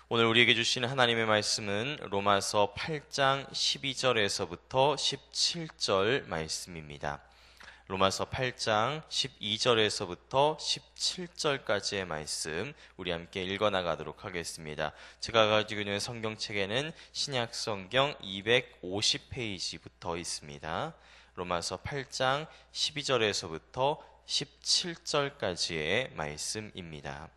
오늘 우리에게 주시는 하나님의 말씀은 로마서 8장 12절에서부터 17절 말씀입니다. 로마서 8장 12절에서부터 17절까지의 말씀 우리 함께 읽어나가도록 하겠습니다. 제가 가지고 있는 성경책에는 신약 성경 250페이지부터 있습니다. 로마서 8장 12절에서부터 17절까지의 말씀입니다.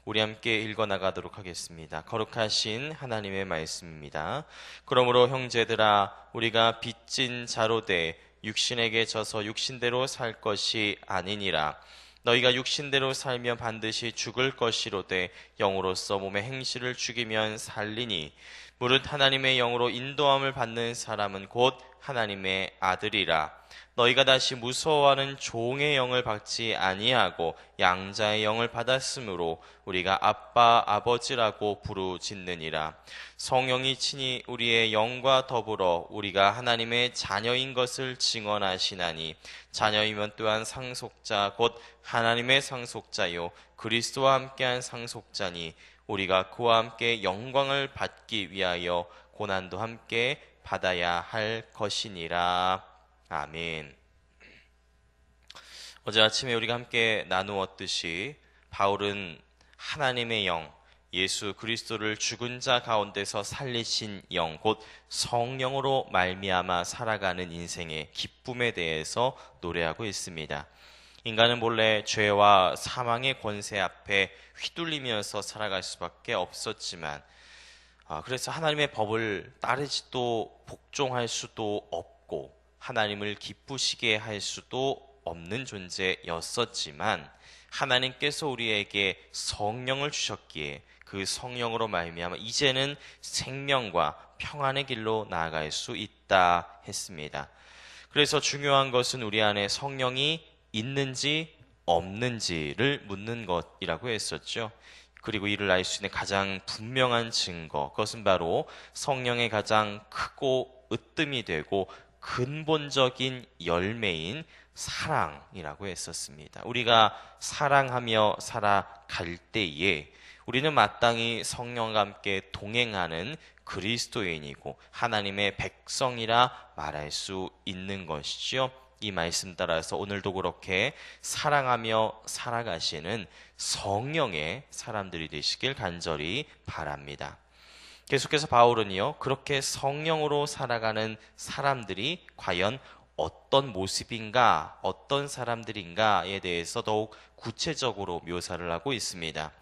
우리 함께 읽어나가도록 하겠습니다. 거룩하신 하나님의 말씀입니다. 그러므로 형제들아, 우리가 빚진 자로 돼 육신에게 져서 육신대로 살 것이 아니니라. 너희가 육신대로 살면 반드시 죽을 것이로되 영으로서 몸의 행실을 죽이면 살리니 무릇 하나님의 영으로 인도함을 받는 사람은 곧 하나님의 아들이라. 너희가 다시 무서워하는 종의 영을 받지 아니하고 양자의 영을 받았으므로 우리가 아빠 아버지라고 부르짖느니라. 성령이 친히 우리의 영과 더불어 우리가 하나님의 자녀인 것을 증언하시나니 자녀이면 또한 상속자 곧 하나님의 상속자요 그리스도와 함께한 상속자니 우리가 그와 함께 영광을 받기 위하여 고난도 함께 받아야 할 것이니라. 아멘. 어제 아침에 우리가 함께 나누었듯이 바울은 하나님의 영, 예수 그리스도를 죽은 자 가운데서 살리신 영, 곧 성령으로 말미암아 살아가는 인생의 기쁨에 대해서 노래하고 있습니다. 인간은 본래 죄와 사망의 권세 앞에 휘둘리면서 살아갈 수밖에 없었지만 그래서 하나님의 법을 따르지도 복종할 수도 없고 하나님을 기쁘시게 할 수도 없는 존재였었지만 하나님께서 우리에게 성령을 주셨기에 그 성령으로 말미암아 이제는 생명과 평안의 길로 나아갈 수 있다 했습니다. 그래서 중요한 것은 우리 안에 성령이 있는지 없는지를 묻는 것이라고 했었죠. 그리고 이를 알 수 있는 가장 분명한 증거, 그것은 바로 성령의 가장 크고 으뜸이 되고 근본적인 열매인 사랑이라고 했었습니다. 우리가 사랑하며 살아갈 때에 우리는 마땅히 성령과 함께 동행하는 그리스도인이고 하나님의 백성이라 말할 수 있는 것이죠. 이 말씀 따라서 오늘도 그렇게 사랑하며 살아가시는 성령의 사람들이 되시길 간절히 바랍니다. 계속해서 바울은요, 그렇게 성령으로 살아가는 사람들이 과연 어떤 모습인가, 어떤 사람들인가에 대해서 더욱 구체적으로 묘사를 하고 있습니다.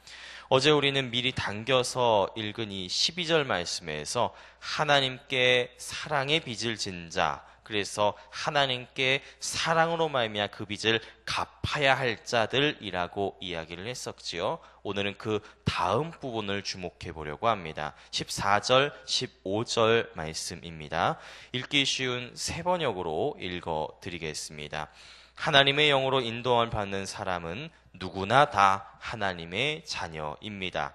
어제 우리는 미리 당겨서 읽은 이 12절 말씀에서 하나님께 사랑의 빚을 진 자, 그래서 하나님께 사랑으로 말미암아 그 빚을 갚아야 할 자들이라고 이야기를 했었지요. 오늘은 그 다음 부분을 주목해 보려고 합니다. 14절, 15절 말씀입니다. 읽기 쉬운 세 번역으로 읽어 드리겠습니다. 하나님의 영으로 인도함을 받는 사람은 누구나 다 하나님의 자녀입니다.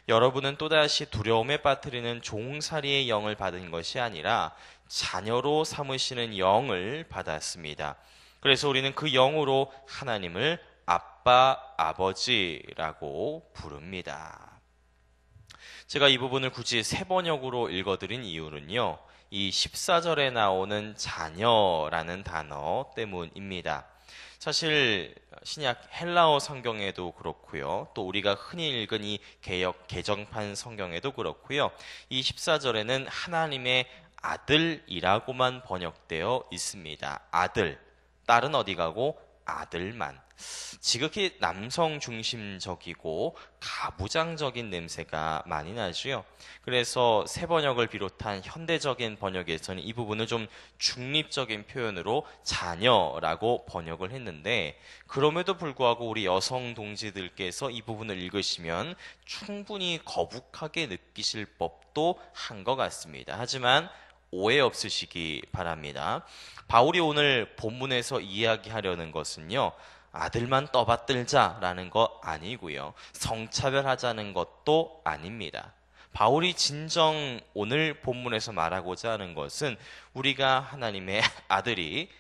여러분은 또다시 두려움에 빠뜨리는 종살이의 영을 받은 것이 아니라 자녀로 삼으시는 영을 받았습니다. 그래서 우리는 그 영으로 하나님을 아빠, 아버지라고 부릅니다. 제가 이 부분을 굳이 세 번역으로 읽어드린 이유는요, 이 14절에 나오는 자녀라는 단어 때문입니다. 사실 신약 헬라어 성경에도 그렇고요. 또 우리가 흔히 읽은 이 개역 개정판 성경에도 그렇고요. 이 14절에는 하나님의 아들이라고만 번역되어 있습니다. 아들, 딸은 어디 가고 아들만. 지극히 남성 중심적이고 가부장적인 냄새가 많이 나죠. 그래서 새 번역을 비롯한 현대적인 번역에서는 이 부분을 좀 중립적인 표현으로 자녀라고 번역을 했는데, 그럼에도 불구하고 우리 여성 동지들께서 이 부분을 읽으시면 충분히 거북하게 느끼실 법도 한 것 같습니다. 하지만 오해 없으시기 바랍니다. 바울이 오늘 본문에서 이야기하려는 것은요, 아들만 떠받들자라는 것 아니고요, 성차별하자는 것도 아닙니다. 바울이 진정 오늘 본문에서 말하고자 하는 것은 우리가 하나님의 아들이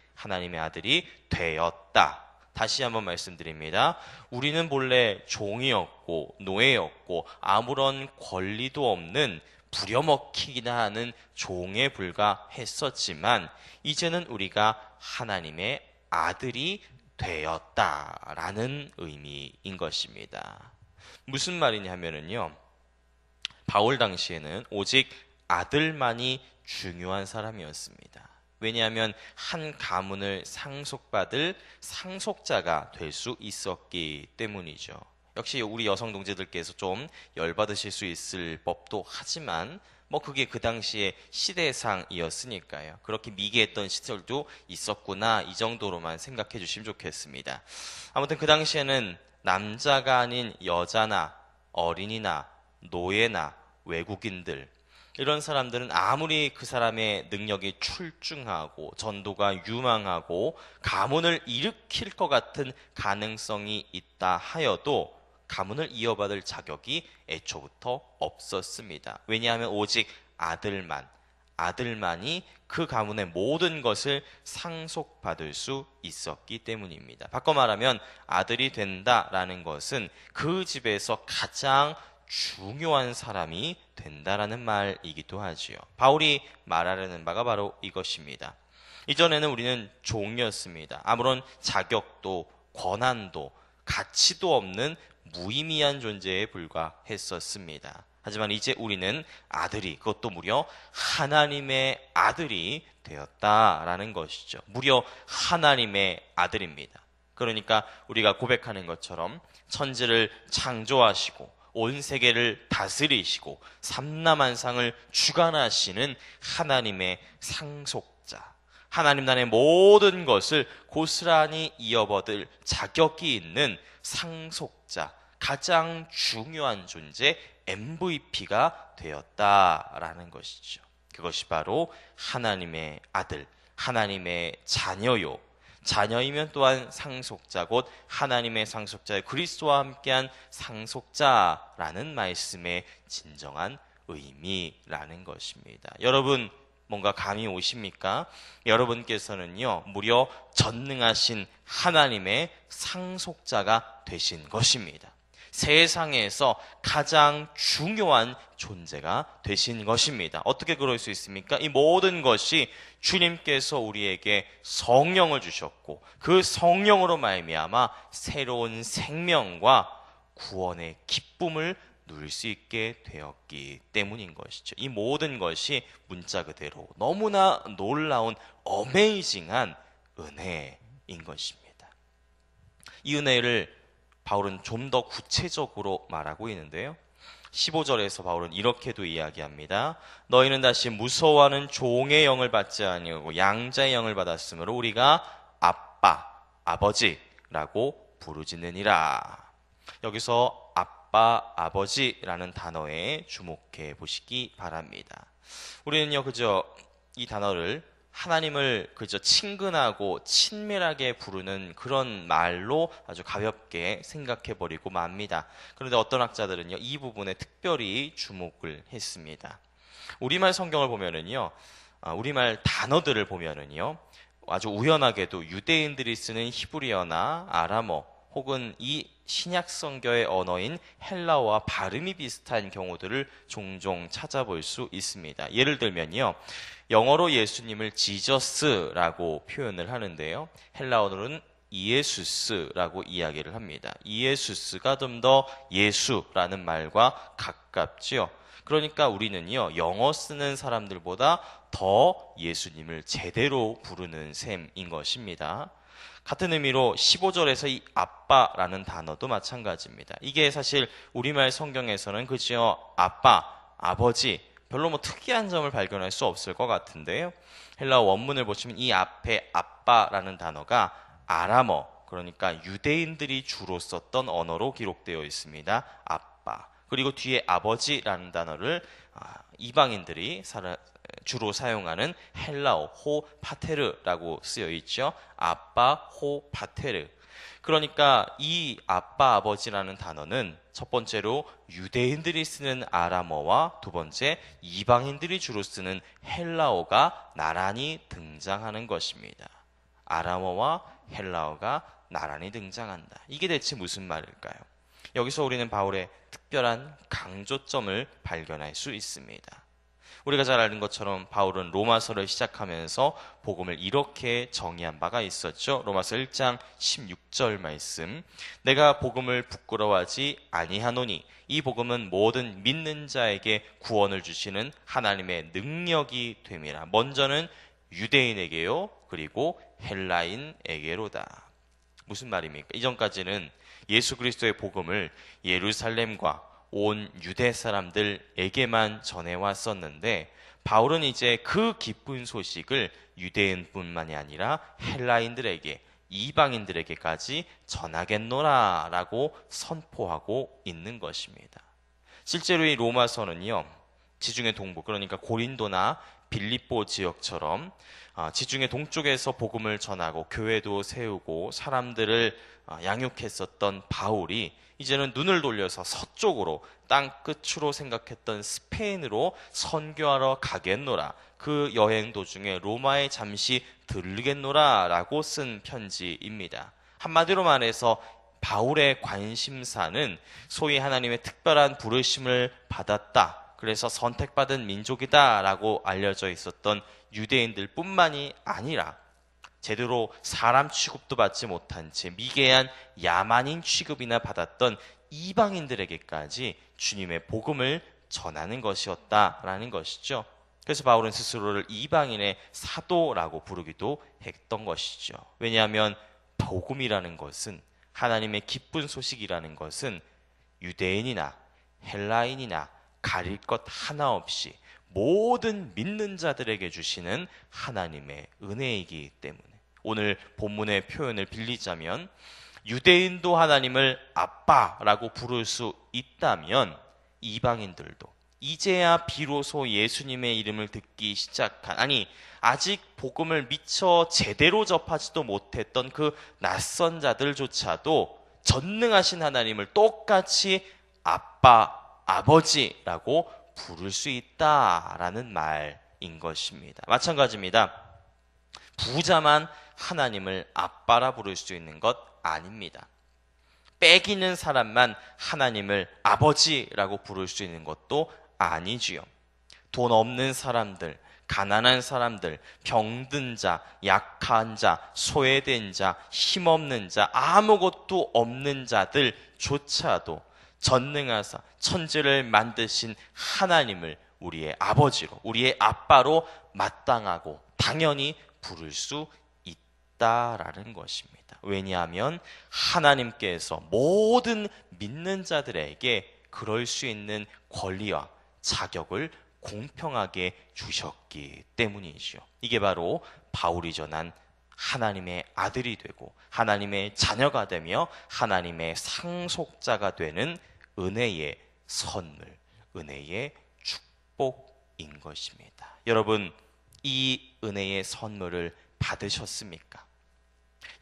되었다. 다시 한번 말씀드립니다. 우리는 본래 종이었고 노예였고 아무런 권리도 없는 부려먹히기나 하는 종에 불과했었지만 이제는 우리가 하나님의 아들이 되었다라는 의미인 것입니다. 무슨 말이냐 하면은요, 바울 당시에는 오직 아들만이 중요한 사람이었습니다. 왜냐하면 한 가문을 상속받을 상속자가 될 수 있었기 때문이죠. 역시 우리 여성 동지들께서 좀 열받으실 수 있을 법도 하지만 그게 그 당시의 시대상이었으니까요. 그렇게 미개했던 시절도 있었구나, 이 정도로만 생각해 주시면 좋겠습니다. 아무튼 그 당시에는 남자가 아닌 여자나 어린이나 노예나 외국인들, 이런 사람들은 아무리 그 사람의 능력이 출중하고 전도가 유망하고 가문을 일으킬 것 같은 가능성이 있다 하여도 가문을 이어받을 자격이 애초부터 없었습니다. 왜냐하면 오직 아들만이 그 가문의 모든 것을 상속받을 수 있었기 때문입니다. 바꿔 말하면 아들이 된다라는 것은 그 집에서 가장 중요한 사람이 된다라는 말이기도 하지요. 바울이 말하려는 바가 바로 이것입니다. 이전에는 우리는 종이었습니다. 아무런 자격도 권한도 가치도 없는 무의미한 존재에 불과했었습니다. 하지만 이제 우리는 아들이, 그것도 무려 하나님의 아들이 되었다라는 것이죠. 무려 하나님의 아들입니다. 그러니까 우리가 고백하는 것처럼 천지를 창조하시고 온 세계를 다스리시고 삼라만상을 주관하시는 하나님의 상속자, 하나님 나라의 모든 것을 고스란히 이어받을 자격이 있는 상속자, 가장 중요한 존재 MVP가 되었다라는 것이죠. 그것이 바로 하나님의 아들, 하나님의 자녀요. 자녀이면 또한 상속자, 곧 하나님의 상속자의 그리스도와 함께한 상속자라는 말씀의 진정한 의미라는 것입니다. 여러분, 뭔가 감이 오십니까? 여러분께서는요, 무려 전능하신 하나님의 상속자가 되신 것입니다. 세상에서 가장 중요한 존재가 되신 것입니다. 어떻게 그럴 수 있습니까? 이 모든 것이 주님께서 우리에게 성령을 주셨고 그 성령으로 말미암아 새로운 생명과 구원의 기쁨을 누릴 수 있게 되었기 때문인 것이죠. 이 모든 것이 문자 그대로 너무나 놀라운 어메이징한 은혜인 것입니다. 이 은혜를 바울은 좀 더 구체적으로 말하고 있는데요. 15절에서 바울은 이렇게도 이야기합니다. 너희는 다시 무서워하는 종의 영을 받지 아니하고 양자의 영을 받았으므로 우리가 아빠, 아버지라고 부르짖느니라. 여기서 아빠, 아버지라는 단어에 주목해 보시기 바랍니다. 우리는요, 그저 이 단어를 하나님을 그저 친근하고 친밀하게 부르는 그런 말로 아주 가볍게 생각해버리고 맙니다. 그런데 어떤 학자들은요, 이 부분에 특별히 주목을 했습니다. 우리말 성경을 보면은요, 우리말 단어들을 보면은요, 아주 우연하게도 유대인들이 쓰는 히브리어나 아람어 혹은 이 신약 성경의 언어인 헬라어와 발음이 비슷한 경우들을 종종 찾아볼 수 있습니다. 예를 들면요, 영어로 예수님을 지저스라고 표현을 하는데요, 헬라어로는 이에수스라고 이야기를 합니다. 이에수스가 좀 더 예수라는 말과 가깝지요. 그러니까 우리는요, 영어 쓰는 사람들보다 더 예수님을 제대로 부르는 셈인 것입니다. 같은 의미로 15절에서 이 아빠라는 단어도 마찬가지입니다. 이게 사실 우리말 성경에서는 그죠, 아빠, 아버지, 별로 특이한 점을 발견할 수 없을 것 같은데요. 헬라어 원문을 보시면 이 앞에 아빠라는 단어가 아람어, 그러니까 유대인들이 주로 썼던 언어로 기록되어 있습니다. 아빠. 그리고 뒤에 아버지라는 단어를 이방인들이 주로 사용하는 헬라어 호 파테르라고 쓰여 있죠. 아빠 호 파테르. 그러니까 이 아빠 아버지라는 단어는 첫 번째로 유대인들이 쓰는 아람어와 두 번째 이방인들이 주로 쓰는 헬라어가 나란히 등장하는 것입니다. 아람어와 헬라어가 나란히 등장한다. 이게 대체 무슨 말일까요? 여기서 우리는 바울의 특별한 강조점을 발견할 수 있습니다. 우리가 잘 아는 것처럼 바울은 로마서를 시작하면서 복음을 이렇게 정의한 바가 있었죠. 로마서 1장 16절 말씀. 내가 복음을 부끄러워하지 아니하노니 이 복음은 모든 믿는 자에게 구원을 주시는 하나님의 능력이 됨이라. 먼저는 유대인에게요, 그리고 헬라인에게로다. 무슨 말입니까? 이전까지는 예수 그리스도의 복음을 예루살렘과 온 유대 사람들에게만 전해왔었는데 바울은 이제 그 기쁜 소식을 유대인뿐만이 아니라 헬라인들에게, 이방인들에게까지 전하겠노라 라고 선포하고 있는 것입니다. 실제로 이 로마서는요, 지중해 동부, 그러니까 고린도나 빌립보 지역처럼 지중해 동쪽에서 복음을 전하고 교회도 세우고 사람들을 양육했었던 바울이 이제는 눈을 돌려서 서쪽으로, 땅 끝으로 생각했던 스페인으로 선교하러 가겠노라, 그 여행 도중에 로마에 잠시 들르겠노라 라고 쓴 편지입니다. 한마디로 말해서 바울의 관심사는 소위 하나님의 특별한 부르심을 받았다, 그래서 선택받은 민족이다 라고 알려져 있었던 유대인들 뿐만이 아니라 제대로 사람 취급도 받지 못한 채 미개한 야만인 취급이나 받았던 이방인들에게까지 주님의 복음을 전하는 것이었다라는 것이죠. 그래서 바울은 스스로를 이방인의 사도라고 부르기도 했던 것이죠. 왜냐하면 복음이라는 것은, 하나님의 기쁜 소식이라는 것은 유대인이나 헬라인이나 가릴 것 하나 없이 모든 믿는 자들에게 주시는 하나님의 은혜이기 때문에, 오늘 본문의 표현을 빌리자면 유대인도 하나님을 아빠라고 부를 수 있다면 이방인들도 이제야 비로소 예수님의 이름을 듣기 시작한, 아니 아직 복음을 미처 제대로 접하지도 못했던 그 낯선 자들조차도 전능하신 하나님을 똑같이 아빠, 아버지라고 부를 수 있다라는 말인 것입니다. 마찬가지입니다. 부자만 하나님을 아빠라 부를 수 있는 것 아닙니다. 빼기는 사람만 하나님을 아버지라고 부를 수 있는 것도 아니지요. 돈 없는 사람들, 가난한 사람들, 병든 자, 약한 자, 소외된 자, 힘없는 자, 아무것도 없는 자들조차도 전능하사 천지를 만드신 하나님을 우리의 아버지로, 우리의 아빠로 마땅하고 당연히 부를 수 있다라는 것입니다. 왜냐하면 하나님께서 모든 믿는 자들에게 그럴 수 있는 권리와 자격을 공평하게 주셨기 때문이죠. 이게 바로 바울이 전한 하나님의 아들이 되고 하나님의 자녀가 되며 하나님의 상속자가 되는 은혜의 선물, 은혜의 축복인 것입니다. 여러분, 이 은혜의 선물을 받으셨습니까?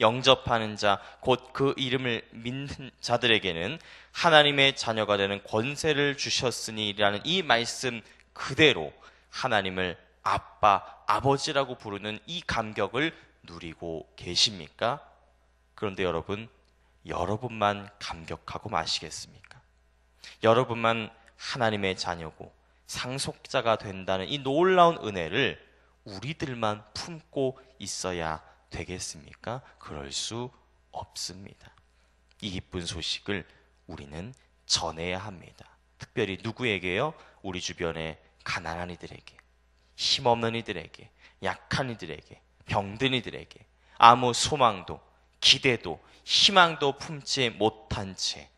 영접하는 자, 곧 그 이름을 믿는 자들에게는 하나님의 자녀가 되는 권세를 주셨으니라는 이 말씀 그대로 하나님을 아빠, 아버지라고 부르는 이 감격을 누리고 계십니까? 그런데 여러분, 여러분만 감격하고 마시겠습니까? 여러분만 하나님의 자녀고 상속자가 된다는 이 놀라운 은혜를 우리들만 품고 있어야 되겠습니까? 그럴 수 없습니다. 이 기쁜 소식을 우리는 전해야 합니다. 특별히 누구에게요? 우리 주변의 가난한 이들에게, 힘없는 이들에게, 약한 이들에게, 병든 이들에게, 아무 소망도 기대도 희망도 품지 못한 채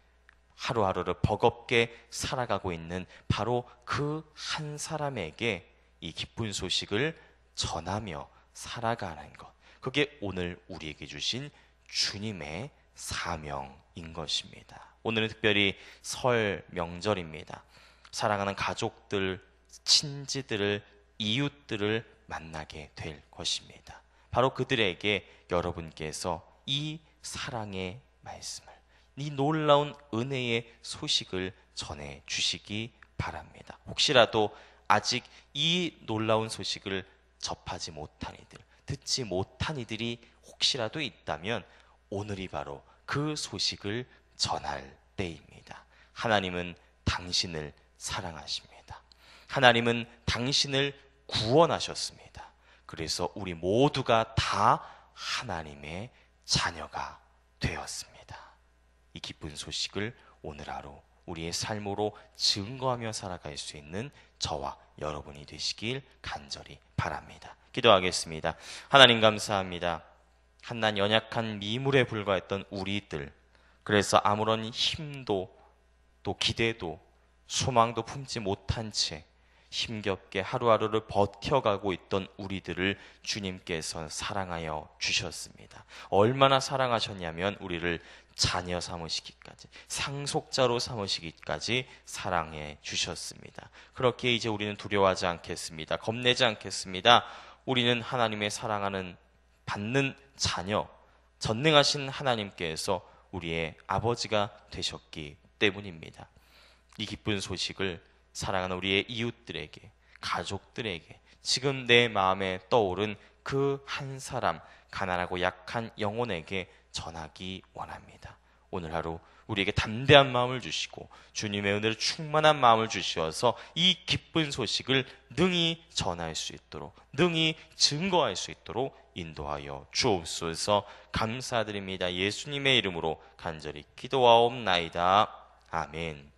하루하루를 버겁게 살아가고 있는 바로 그 한 사람에게 이 기쁜 소식을 전하며 살아가는 것, 그게 오늘 우리에게 주신 주님의 사명인 것입니다. 오늘은 특별히 설 명절입니다. 사랑하는 가족들, 친지들을, 이웃들을 만나게 될 것입니다. 바로 그들에게 여러분께서 이 사랑의 말씀을, 이 놀라운 은혜의 소식을 전해 주시기 바랍니다. 혹시라도 아직 이 놀라운 소식을 접하지 못한 이들, 듣지 못한 이들이 혹시라도 있다면 오늘이 바로 그 소식을 전할 때입니다. 하나님은 당신을 사랑하십니다. 하나님은 당신을 구원하셨습니다. 그래서 우리 모두가 다 하나님의 자녀가 되었습니다. 이 기쁜 소식을 오늘 하루 우리의 삶으로 증거하며 살아갈 수 있는 저와 여러분이 되시길 간절히 바랍니다. 기도하겠습니다. 하나님 감사합니다. 한낱 연약한 미물에 불과했던 우리들, 그래서 아무런 힘도 또 기대도 소망도 품지 못한 채 힘겹게 하루하루를 버텨가고 있던 우리들을 주님께서 사랑하여 주셨습니다. 얼마나 사랑하셨냐면 우리를 자녀 삼으시기까지, 상속자로 삼으시기까지 사랑해 주셨습니다. 그렇게 이제 우리는 두려워하지 않겠습니다. 겁내지 않겠습니다. 우리는 하나님의 사랑하는 받는 자녀, 전능하신 하나님께서 우리의 아버지가 되셨기 때문입니다. 이 기쁜 소식을 사랑하는 우리의 이웃들에게, 가족들에게, 지금 내 마음에 떠오른 그 한 사람, 가난하고 약한 영혼에게 전하기 원합니다. 오늘 하루 우리에게 담대한 마음을 주시고 주님의 은혜로 충만한 마음을 주시어서 이 기쁜 소식을 능히 전할 수 있도록, 능히 증거할 수 있도록 인도하여 주옵소서. 감사드립니다. 예수님의 이름으로 간절히 기도하옵나이다. 아멘.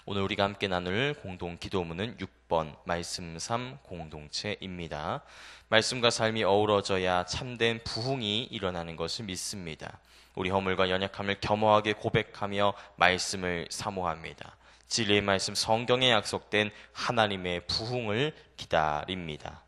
오늘 우리가 함께 나눌 공동 기도문은 6번 말씀 3 공동체입니다. 말씀과 삶이 어우러져야 참된 부흥이 일어나는 것을 믿습니다. 우리 허물과 연약함을 겸허하게 고백하며 말씀을 사모합니다. 진리의 말씀, 성경에 약속된 하나님의 부흥을 기다립니다.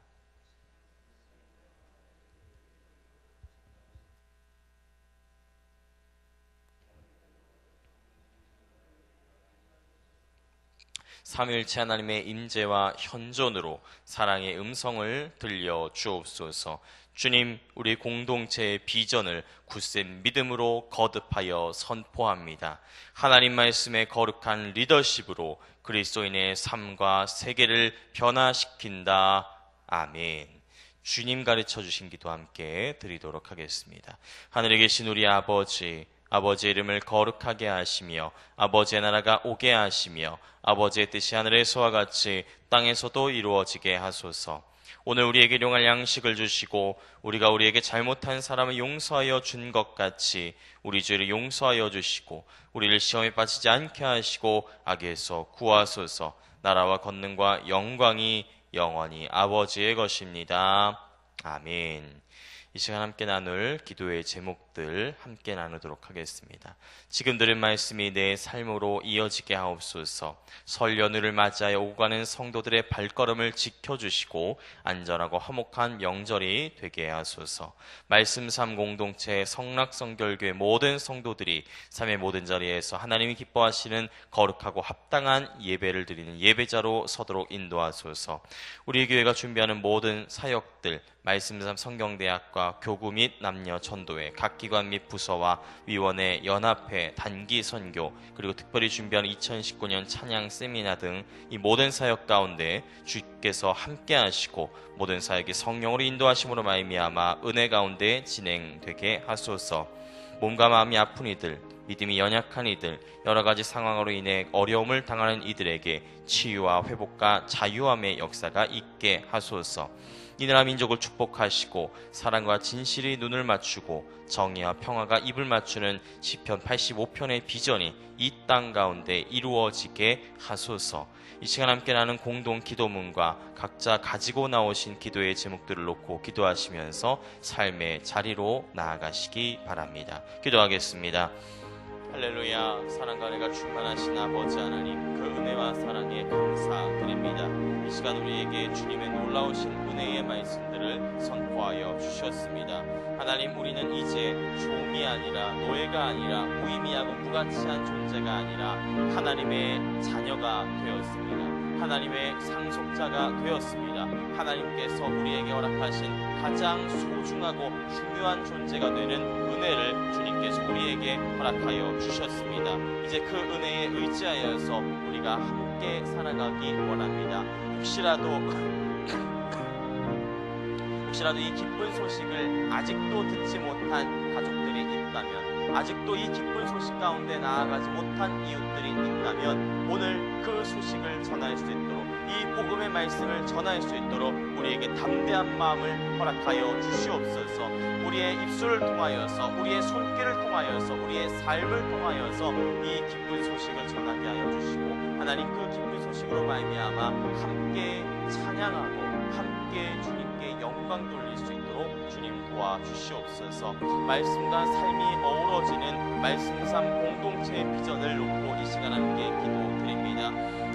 삼위일체 하나님의 임재와 현존으로 사랑의 음성을 들려 주옵소서. 주님, 우리 공동체의 비전을 굳센 믿음으로 거듭하여 선포합니다. 하나님 말씀의 거룩한 리더십으로 그리스도인의 삶과 세계를 변화시킨다. 아멘. 주님 가르쳐 주신 기도 함께 드리도록 하겠습니다. 하늘에 계신 우리 아버지, 아버지의 이름을 거룩하게 하시며 아버지의 나라가 오게 하시며 아버지의 뜻이 하늘에서와 같이 땅에서도 이루어지게 하소서. 오늘 우리에게 일용할 양식을 주시고 우리가 우리에게 잘못한 사람을 용서하여 준 것 같이 우리 죄를 용서하여 주시고 우리를 시험에 빠지지 않게 하시고 악에서 구하소서. 나라와 권능과 영광이 영원히 아버지의 것입니다. 아멘. 이 시간 함께 나눌 기도의 제목들 함께 나누도록 하겠습니다. 지금 들은 말씀이 내 삶으로 이어지게 하옵소서. 설 연휴를 맞이하여 오고 가는 성도들의 발걸음을 지켜주시고 안전하고 화목한 명절이 되게 하소서. 말씀 삶 공동체 성락성결교회 모든 성도들이 삶의 모든 자리에서 하나님이 기뻐하시는 거룩하고 합당한 예배를 드리는 예배자로 서도록 인도하소서. 우리 교회가 준비하는 모든 사역들, 말씀삼 성경대학과 교구 및 남녀 전도회, 각 기관 및 부서와 위원회, 연합회, 단기 선교, 그리고 특별히 준비하는 2019년 찬양 세미나 등 이 모든 사역 가운데 주께서 함께 하시고 모든 사역이 성령으로 인도하심으로 말미암아 은혜 가운데 진행되게 하소서. 몸과 마음이 아픈 이들, 믿음이 연약한 이들, 여러 가지 상황으로 인해 어려움을 당하는 이들에게 치유와 회복과 자유함의 역사가 있게 하소서. 이 나라 민족을 축복하시고 사랑과 진실이 눈을 맞추고 정의와 평화가 입을 맞추는 시편 85편의 비전이 이 땅 가운데 이루어지게 하소서. 이 시간 함께 나는 공동 기도문과 각자 가지고 나오신 기도의 제목들을 놓고 기도하시면서 삶의 자리로 나아가시기 바랍니다. 기도하겠습니다. 할렐루야. 사랑과 은혜가 충만하신 아버지 하나님, 그 은혜와 사랑에 감사드립니다. 이 시간 우리에게 주님의 놀라우신 은혜의 말씀들을 선포하여 주셨습니다. 하나님, 우리는 이제 종이 아니라 노예가 아니라 무의미하고 무가치한 존재가 아니라 하나님의 자녀가 되었습니다. 하나님의 상속자가 되었습니다. 하나님께서 우리에게 허락하신 가장 소중하고 중요한 존재가 되는 은혜를 주님께서 우리에게 허락하여 주셨습니다. 이제 그 은혜에 의지하여서 우리가 함께 살아가기 원합니다. 혹시라도 혹시라도 이 기쁜 소식을 아직도 듣지 못한 가족들이 있다면, 아직도 이 기쁜 소식 가운데 나아가지 못한 이웃들이 있다면 오늘 그 소식을 전할 수 있도록, 이 복음의 말씀을 전할 수 있도록 우리에게 담대한 마음을 허락하여 주시옵소서. 우리의 입술을 통하여서, 우리의 손길을 통하여서, 우리의 삶을 통하여서 이 기쁜 소식을 전하게 하여 주시고, 하나님 그 기쁜 소식으로 말미암아 함께 찬양하고 함께 주님께 영광 돌릴 수 있도록 주님 도와주시옵소서. 말씀과 삶이 어우러지는 말씀삼 공동체의 비전을 놓고 이 시간 함께 기도드립니다.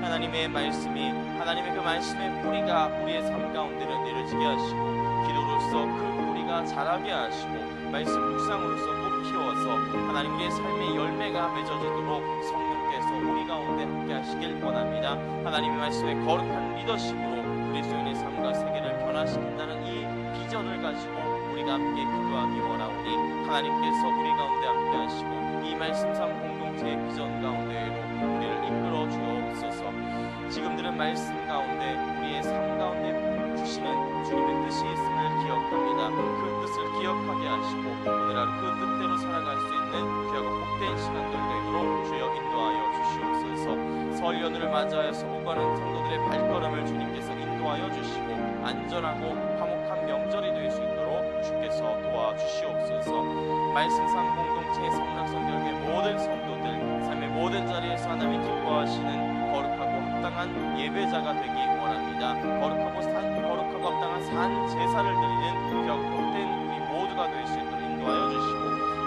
하나님의 말씀이, 하나님의 그 말씀의 뿌리가 우리의 삶 가운데를 내려지게 하시고, 기도로서 그 뿌리가 자라게 하시고, 말씀 묵상으로서 꼭 키워서 하나님 우리의 삶의 열매가 맺어지도록 성령께서 우리 가운데 함께 하시길 원합니다. 하나님의 말씀의 거룩한 리더십으로 그리스도인의 삶과 세계를 변화시킨다는 이 비전을 가지고 우리가 함께 기도하기 원하오니, 하나님께서 우리 가운데 함께 하시고 이 말씀삼 공동체의 비전 가운데로 우리를 이끌어 주옵소서. 지금 들은 말씀 가운데 우리의 삶 가운데 주시는 주님의 뜻이 있음을 기억합니다. 그 뜻을 기억하게 하시고 오늘 하루 그 뜻대로 살아갈 수 있는 귀하고 복된 시간들 되도록 주여 인도하여 주시옵소서. 설 연휴를 맞이하여서 오가는 성도들의 발걸음을 주님께서 인도하여 주시고 안전하고 화목한 명절이 될 수 있도록 주께서 도와주시옵소서. 말씀상 공동체의 성락성결교의 모든 성도들, 삶의 모든 자리에서 하나님이 기뻐하시는 거룩하고 합당한 예배자가 되기 원합니다. 거룩하고 합당한 산 제사를 드리는 귀하고 복된 우리 모두가 될 수 있도록 인도하여 주시고,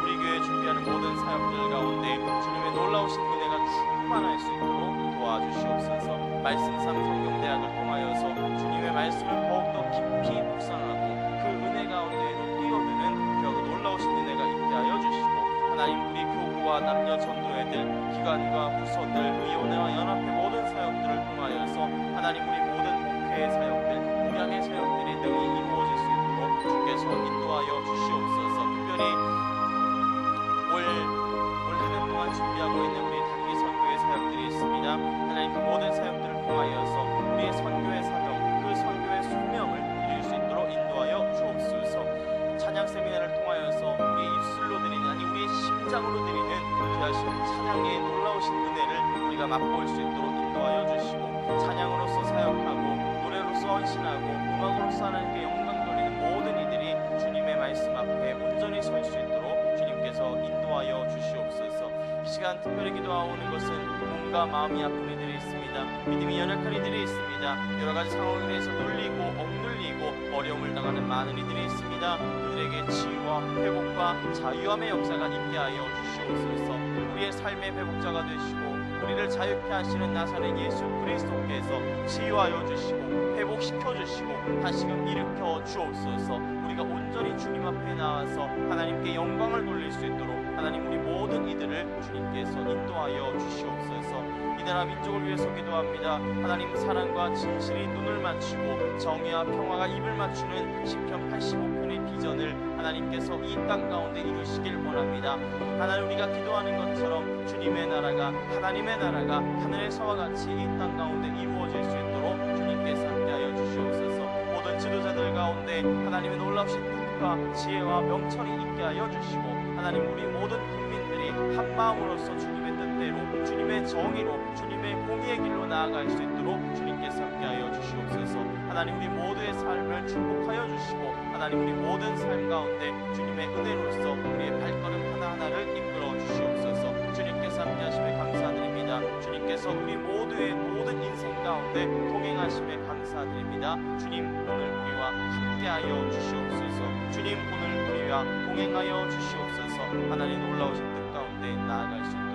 우리 교회에 준비하는 모든 사역들 가운데 주님의 놀라우신 은혜가 충만할 수 있도록 도와주시옵소서. 말씀삼 성경대학을 통하여서 주님의 말씀을 더욱더 깊이 묵상하고 그 은혜 가운데로 뛰어드는 귀하고 놀라우신 은혜가 있게 하여 주시고, 하나님 우리 교구와 남녀 전도회들, 기관과 부서들, 의원회와 연합회 모든 사역들을 통하여서 하나님 우리 모든 목회의 사역들, 목양의 사역들이 능히 이루어질 수 있도록 주께서 인도하여 주시옵소서. 특별히 올 한 해 동안 준비하고 있는 우리 단기 선교의 사역들이 있습니다. 하나님 그 모든 사역들을 통하여서 우리의 선교의 사명, 그 선교의 소명을 이룰 수 있도록 인도하여 주옵소서. 찬양 세미나를 통하여서 우리의 입술로 드리는, 아니 우리의 심장으로 드리는 귀하신 찬양의 놀라우신 은혜를 우리가 맛볼 수 있도록 인도하여 주시고, 찬양으로서 사역하고 노래로서 헌신하고 음악으로서 하나님께 영광 돌리는 모든 이들이 주님의 말씀 앞에 온전히 설 수 있도록 주님께서 인도하여 주시옵소서. 이 시간 특별히 기도하오는 것은 몸과 마음이 아픈 이들이 있습니다. 믿음이 연약한 이들이 있습니다. 여러 가지 상황에 대해서 눌리고 억눌리고 어려움을 당하는 많은 이들이 있습니다. 그들에게 치유와 회복과 자유함의 역사가 있게 하여 주시옵소서. 우리의 삶의 회복자가 되시고 우리를 자유케 하시는 나사렛 예수 그리스도께서 치유하여 주시고 회복시켜 주시고 다시금 일으켜 주옵소서. 우리가 온전히 주님 앞에 나와서 하나님께 영광을 돌릴 수 있도록 하나님 우리 모든 이들을 주님께서 인도하여 주시옵소서. 이 나라 민족을 위해서 기도합니다. 하나님 사랑과 진실이 눈을 맞추고 정의와 평화가 입을 맞추는 시편 85편의 비전을 하나님께서 이 땅 가운데 이루시길 원합니다. 하나님 우리가 기도하는 것처럼 주님의 나라가, 하나님의 나라가 하늘에서와 같이 이 땅 가운데 이루어질 수 있도록 주님께서 함께하여 주시옵소서. 모든 지도자들 가운데 하나님의 놀라우신 뜻과 지혜와 명철이 있게 하여 주시고, 하나님 우리 모든 국민들이 한 마음으로서 주님의 뜻대로, 주님의 정의로, 주님의 공의의 길로 나아갈 수 있도록 주님께서 함께하여 주시옵소서. 하나님 우리 모두의 삶을 축복하여 주시고, 하나님 우리 모든 삶 가운데 주님의 은혜로서 우리의 발걸음 하나하나를 이끌어 주시옵소서. 주님께서 함께하심에 감사드립니다. 주님께서 우리 모두의 모든 인생 가운데 동행하심에 감사드립니다. 주님 오늘 우리와 함께하여 주시옵소서. 주님 오늘 우리와 동행하여 주시옵소서. 하나님 놀라우신 뜻 가운데 나아갈 수 있도록